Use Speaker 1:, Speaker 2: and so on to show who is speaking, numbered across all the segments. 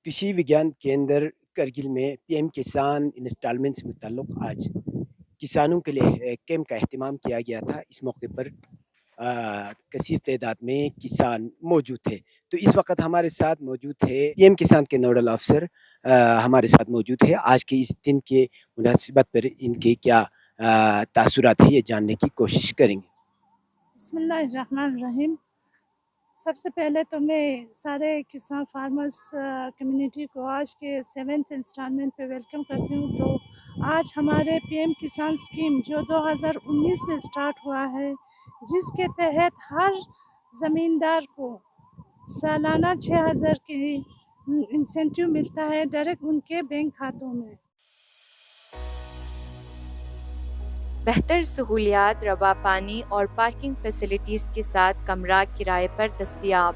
Speaker 1: कृषि विज्ञान केंद्र करगिल में पीएम किसान इंस्टॉलमेंट से मुतल्लिक आज किसानों के लिए कैंप का अहतमाम किया गया था। इस मौके पर कसीर तादाद में किसान मौजूद थे। तो इस वक्त हमारे साथ मौजूद है पीएम किसान के नोडल अफसर हमारे साथ मौजूद है। आज के इस दिन के मुनासिबत पर इनके क्या तासुरात है ये जानने की कोशिश करेंगे।
Speaker 2: बिस्मिल्लाहिर्रहमानिर्रहीम। सबसे पहले तो मैं सारे किसान फार्मर्स कम्युनिटी को आज के 7th इंस्टॉलमेंट पे वेलकम करती हूँ। तो आज हमारे पीएम किसान स्कीम जो 2019 में स्टार्ट हुआ है, जिसके तहत हर ज़मींदार को सालाना 6,000 की इंसेंटिव मिलता है डायरेक्ट उनके बैंक खातों में।
Speaker 3: बेहतर सहूलियात, रवा पानी और पार्किंग फैसिलिटीज़ के साथ कमरा किराए पर दस्तयाब।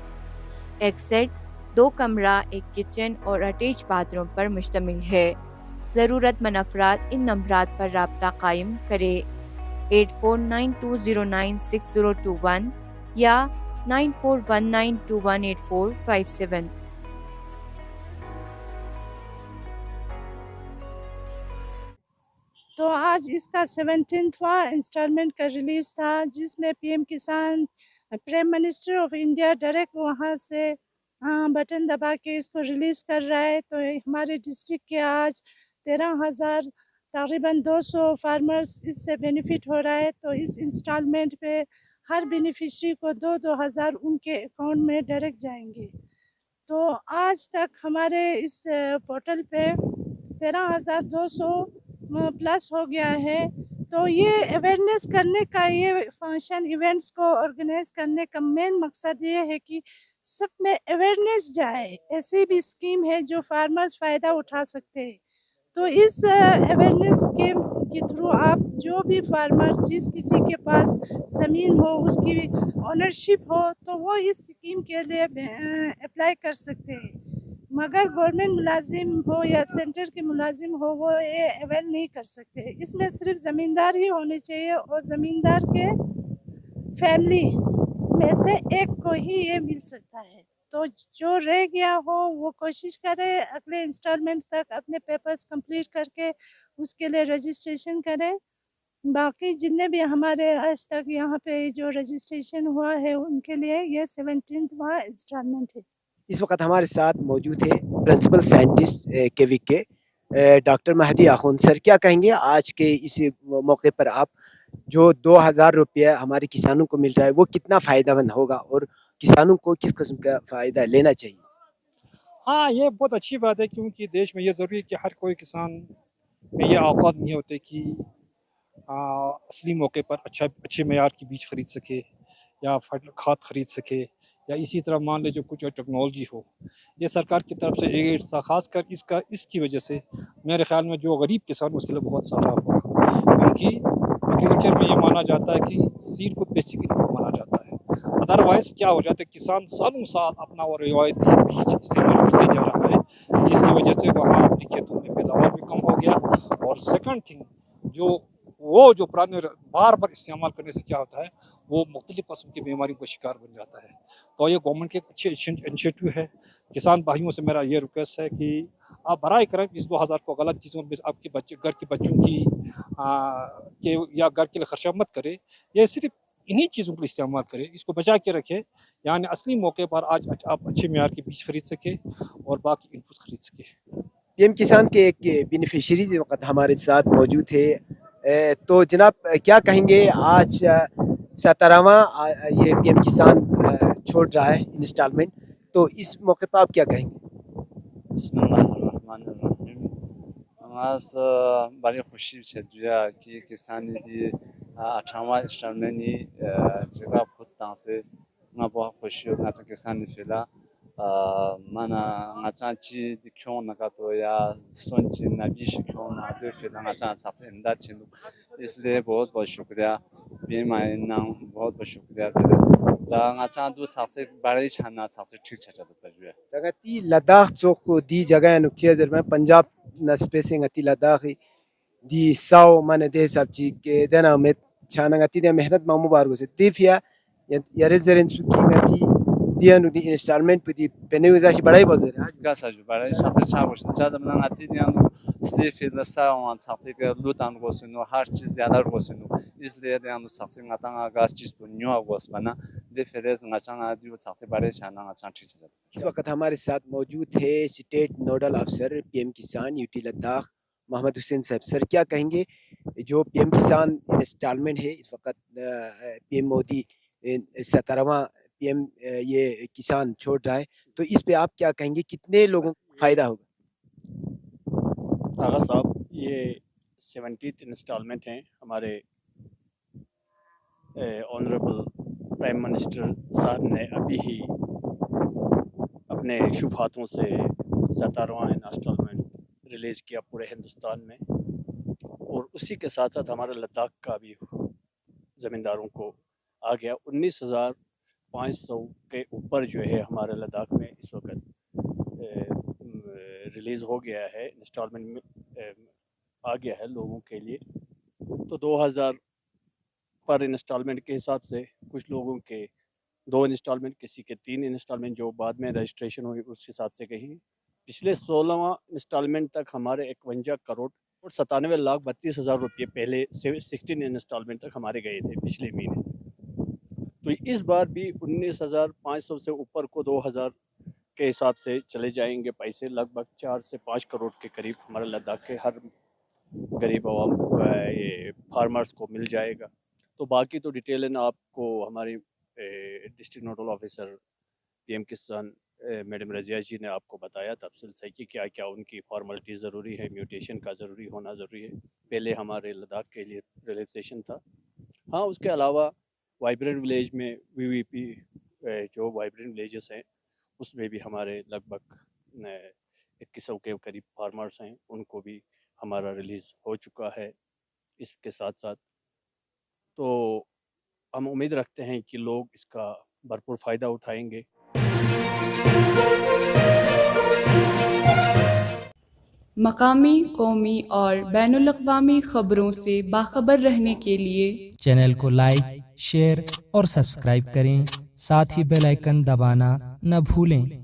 Speaker 3: एक सेट 2 कमरा, 1 किचन और अटैच बाथरूम पर मुश्तमिल है। ज़रूरतमंद अफराद इन नंबरात पर राब्ता कायम करें 8492096021 या 9419218457।
Speaker 2: तो आज इसका 17वां इंस्टॉलमेंट का रिलीज़ था, जिसमें पीएम किसान prime minister of India direct वहाँ से बटन दबा के इसको रिलीज़ कर रहा है। तो हमारे डिस्ट्रिक्ट के आज 13,000 तकरीबन 200 फार्मर्स इससे बेनिफिट हो रहा है। तो इस इंस्टॉलमेंट पे हर बेनिफिशरी को 2-2 हज़ार उनके अकाउंट में डायरेक्ट जाएंगे। तो आज तक हमारे इस पोर्टल पे 13,200 प्लस हो गया है। तो ये अवेयरनेस करने का, ये फंक्शन इवेंट्स को ऑर्गेनाइज करने का मेन मकसद ये है कि सब में अवेयरनेस जाए। ऐसी भी स्कीम है जो फार्मर्स फ़ायदा उठा सकते हैं। तो इस अवेयरनेस स्कीम के थ्रू आप जो भी फार्मर, जिस किसी के पास ज़मीन हो, उसकी ओनरशिप हो, तो वो इस स्कीम के लिए अप्लाई कर सकते हैं। मगर गवर्नमेंट मुलाजिम हो या सेंटर के मुलाजिम हो, वो ये अवेल नहीं कर सकते। इसमें सिर्फ ज़मींदार ही होने चाहिए और ज़मींदार के फैमिली में से एक को ही ये मिल सकता है। तो जो रह गया हो वो कोशिश करे अगले इंस्टॉलमेंट तक अपने पेपर्स कंप्लीट करके उसके लिए रजिस्ट्रेशन करें। बाकी जितने भी हमारे आज तक यहाँ पे जो रजिस्ट्रेशन हुआ है उनके लिए ये 17वां इंस्टॉलमेंट है।
Speaker 1: इस वक्त हमारे साथ मौजूद है प्रिंसिपल साइंटिस्ट केविक के डॉक्टर महदी आखुन सर। क्या कहेंगे आज के इस मौके पर आप, जो 2,000 रुपया हमारे किसानों को मिल रहा है वो कितना फ़ायदेमंद होगा और किसानों को किस किस्म का फ़ायदा लेना चाहिए?
Speaker 4: हाँ, ये बहुत अच्छी बात है, क्योंकि देश में ये ज़रूरी है कि हर कोई किसान में ये औकात नहीं होते कि असली मौके पर अच्छे मेयार की बीज खरीद सके या खाद खरीद सके, या इसी तरह मान ले जो कुछ टेक्नोलॉजी हो। ये सरकार की तरफ से एक ख़ास कर इसकी वजह से मेरे ख़्याल में जो गरीब किसान उसके लिए बहुत सहारा हुआ, क्योंकि एग्रीकल्चर में ये माना जाता है कि सीड को बेसिक इनपुट माना जाता है। अदरवाइज़ क्या हो जाता है, किसान सालों साल अपना वो रिवायती बीज इस्तेमाल करते जा रहा है, जिसकी वजह से वहाँ अपने खेतों में पैदावार भी कम हो गया। और सेकंड थिंग, जो पुराने बार बार इस्तेमाल करने से क्या होता है, वो मुख्तलिफ किस्म की बीमारियों का शिकार बन जाता है। तो ये गवर्नमेंट के एक अच्छे इनिशिएटिव है। किसान भाइयों से मेरा ये रिक्वेस्ट है कि आप बराए करम इस 2,000 को गलत चीज़ों में आपके बच्चे, घर के बच्चों की या घर के लिए खर्चा मत करें। ये सिर्फ इन्हीं चीज़ों को इस्तेमाल करें, इसको बचा के रखें, यानी असली मौके पर आज आप अच्छे मेयार के बीज खरीद सकें और बाकी इनपुट खरीद सकें।
Speaker 1: पीएम किसान के एक बेनिफिशरीज इस वक्त हमारे साथ मौजूद है। तो जनाब क्या कहेंगे, आज 17वां ये पीएम किसान छोड़ रहा है इंस्टॉलमेंट, तो इस मौके पर आप क्या कहेंगे?
Speaker 5: बिस्मिल्लाहिर्रहमानिर्रहीम। आज बड़ी खुशी से जुआ कि किसान दी 18वां इंस्टॉलमेंट जगह खुद तंग से बहुत खुशी हो ना किसान फिला mana ngacha chi dikhyon na ka to ya son chi na bi shikhyon na de फिला ngacha sabse inda chin इसलिए बहुत बहुत शुक्रिया बीएमआई ना बहुत बहुत शुक्रिया दा ngacha du sabse bari chana sabse ठीक छचा तो पजुए
Speaker 1: लगती लद्दाख चौक दी जगह नुक्चे जर में पंजाब नस्पे से ngati लद्दाख दी साव माने दे सब ची के देना में छाना ngati दे मेहनत मामू बार को से दिफिया या रेजरेंस की ngati diyan di installment pudi pene uzashi badai bazar.
Speaker 5: Gasaju baraj shase chagosh chadam na ati diyan sifi da sa wan chakti ke lutan gosunu har chiz zyada gosunu isliye diyan saksi ngatanga gas chiz bu nyu agos bana diferez ngachanga diu chakti baraj chana ngachang chiz.
Speaker 1: इस वक्त हमारे साथ मौजूद थे state nodal अफसर PM किसान UT Ladakh Mohammad Hussain साहब. Sir क्या कहेंगे जो पीएम किसान इंस्टॉलमेंट है इस वक्त पीएम मोदी 17वां पीएम ये किसान छोड़ रहा है, तो इस पे आप क्या कहेंगे, कितने लोगों को फ़ायदा होगा?
Speaker 6: आगा साहब, ये 70th इंस्टॉलमेंट हैं. हमारे ऑनरेबल प्राइम मिनिस्टर साहब ने अभी ही अपने शुभ हाथों से 17वां इंस्टॉलमेंट रिलीज़ किया पूरे हिंदुस्तान में, और उसी के साथ साथ हमारे लद्दाख का भी ज़मींदारों को आ गया. 19,500 के ऊपर जो है हमारे लद्दाख में इस वक्त रिलीज़ हो गया है, इंस्टॉलमेंट में आ गया है लोगों के लिए. तो 2,000 पर इंस्टॉलमेंट के हिसाब से कुछ लोगों के 2 इंस्टॉलमेंट, किसी के 3 इंस्टॉलमेंट जो बाद में रजिस्ट्रेशन हुई उस हिसाब से कहीं. पिछले 16वां इंस्टॉलमेंट तक हमारे 51 करोड़ और 97,32,000 रुपये पहले 16 इंस्टॉलमेंट तक हमारे गए थे पिछले महीने. तो इस बार भी 19,500 से ऊपर को 2,000 के हिसाब से चले जाएंगे पैसे. लगभग 4 से 5 करोड़ के करीब हमारे लद्दाख के हर गरीब आवाम को, ये फार्मर्स को मिल जाएगा. तो बाकी तो डिटेल आपको हमारी डिस्ट्रिक्ट नोडल ऑफिसर पीएम किसान मैडम रज़िया जी ने आपको बताया तफसील से कि क्या क्या उनकी फॉर्मेलिटी ज़रूरी है, म्यूटेशन का ज़रूरी होना ज़रूरी है. पहले हमारे लद्दाख के लिए रिलैक्सेशन था. हाँ, उसके अलावा वाइब्रेंट विलेज में वीवीपी जो वाइब्रेंट विलेजेस हैं उसमें भी हमारे लगभग 2100 के करीब फार्मर्स हैं, उनको भी हमारा रिलीज़ हो चुका है. इसके साथ साथ तो हम उम्मीद रखते हैं कि लोग इसका भरपूर फ़ायदा उठाएंगे.
Speaker 7: मकामी, कौमी और बैनुल-अक़वामी ख़बरों से बाखबर रहने के लिए
Speaker 8: चैनल को लाइक, शेयर और सब्सक्राइब करें. साथ ही बेल आइकन दबाना न भूलें.